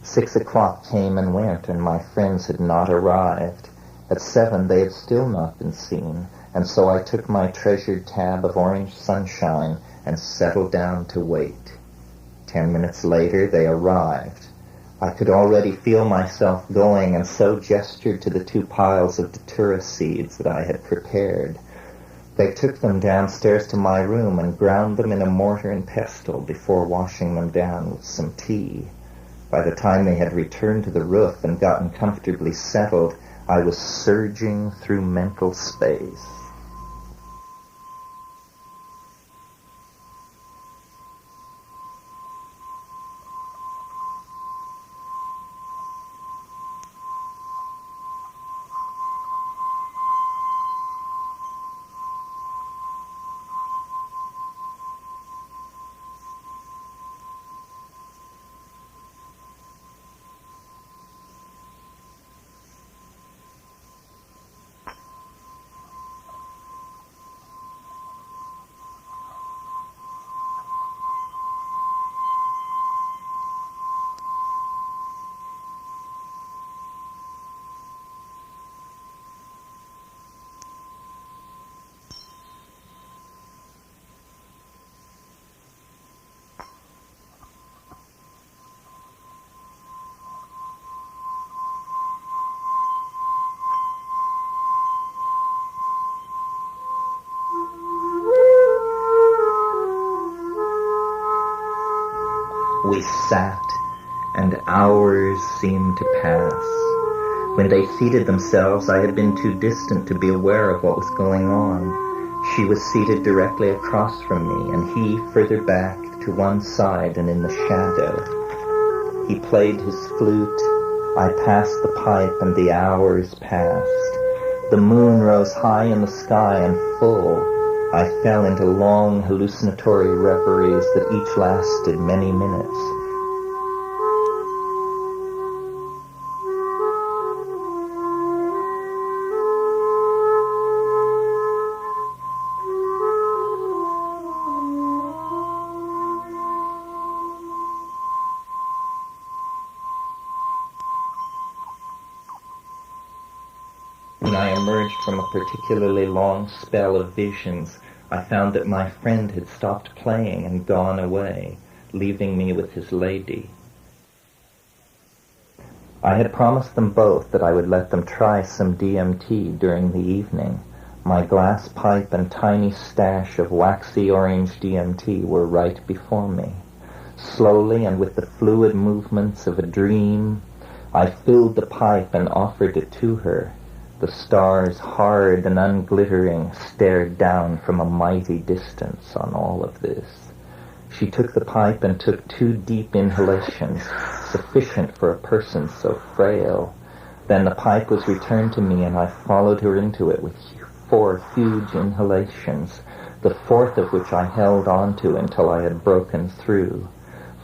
6 o'clock came and went, and my friends had not arrived. At 7 they had still not been seen, and so I took my treasured tab of orange sunshine and settled down to wait. 10 minutes later they arrived. I could already feel myself going, and so gestured to the 2 piles of datura seeds that I had prepared. They took them downstairs to my room and ground them in a mortar and pestle before washing them down with some tea. By the time they had returned to the roof and gotten comfortably settled, I was surging through mental space. We sat, and hours seemed to pass. When they seated themselves, I had been too distant to be aware of what was going on. She was seated directly across from me, and he further back to one side and in the shadow. He played his flute. I passed the pipe, and the hours passed. The moon rose high in the sky and full. I fell into long hallucinatory reveries that each lasted many minutes. When I emerged from a particularly long spell of visions, I found that my friend had stopped playing and gone away, leaving me with his lady. I had promised them both that I would let them try some DMT during the evening. My glass pipe and tiny stash of waxy orange DMT were right before me. Slowly and with the fluid movements of a dream, I filled the pipe and offered it to her. The stars, hard and unglittering, stared down from a mighty distance on all of this. She took the pipe and took 2 deep inhalations, sufficient for a person so frail. Then the pipe was returned to me, and I followed her into it with 4 huge inhalations, the 4th of which I held on to until I had broken through.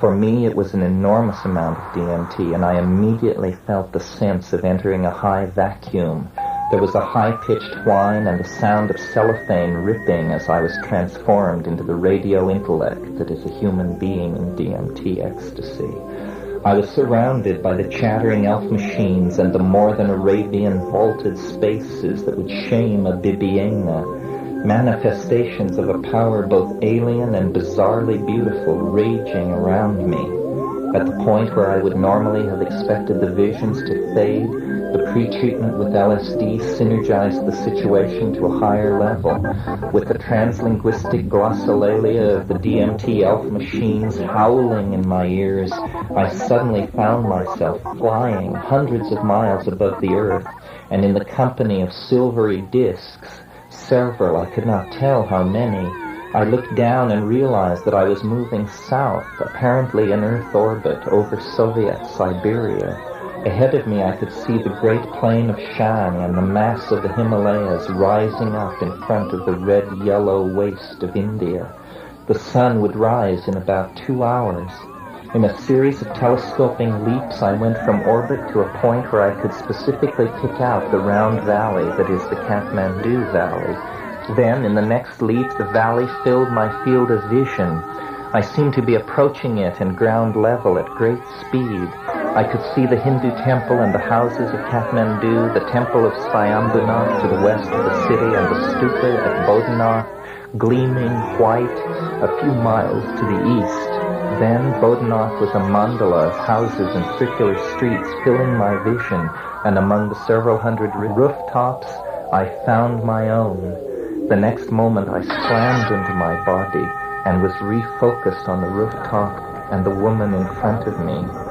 For me, it was an enormous amount of DMT, and I immediately felt the sense of entering a high vacuum. There was a high-pitched whine and the sound of cellophane ripping as I was transformed into the radio intellect that is a human being in DMT ecstasy. I was surrounded by the chattering elf machines and the more than Arabian vaulted spaces that would shame a Bibiena, manifestations of a power both alien and bizarrely beautiful raging around me. At the point where I would normally have expected the visions to fade, the pre-treatment with LSD synergized the situation to a higher level. With the translinguistic glossolalia of the DMT elf machines howling in my ears, I suddenly found myself flying hundreds of miles above the earth, and in the company of silvery discs, several, I could not tell how many. I looked down and realized that I was moving south, apparently in Earth orbit, over Soviet Siberia. Ahead of me I could see the great plain of Shan and the mass of the Himalayas rising up in front of the red-yellow waste of India. The sun would rise in about 2 hours. In a series of telescoping leaps, I went from orbit to a point where I could specifically pick out the round valley that is the Kathmandu Valley. Then, in the next leap, the valley filled my field of vision. I seemed to be approaching it in ground level at great speed. I could see the Hindu temple and the houses of Kathmandu, the temple of Swayambhunath to the west of the city, and the stupa at Bodhanath, gleaming white a few miles to the east. Then Bodhanath was a mandala of houses and circular streets filling my vision, and among the several hundred rooftops, I found my own. The next moment I slammed into my body and was refocused on the rooftop and the woman in front of me.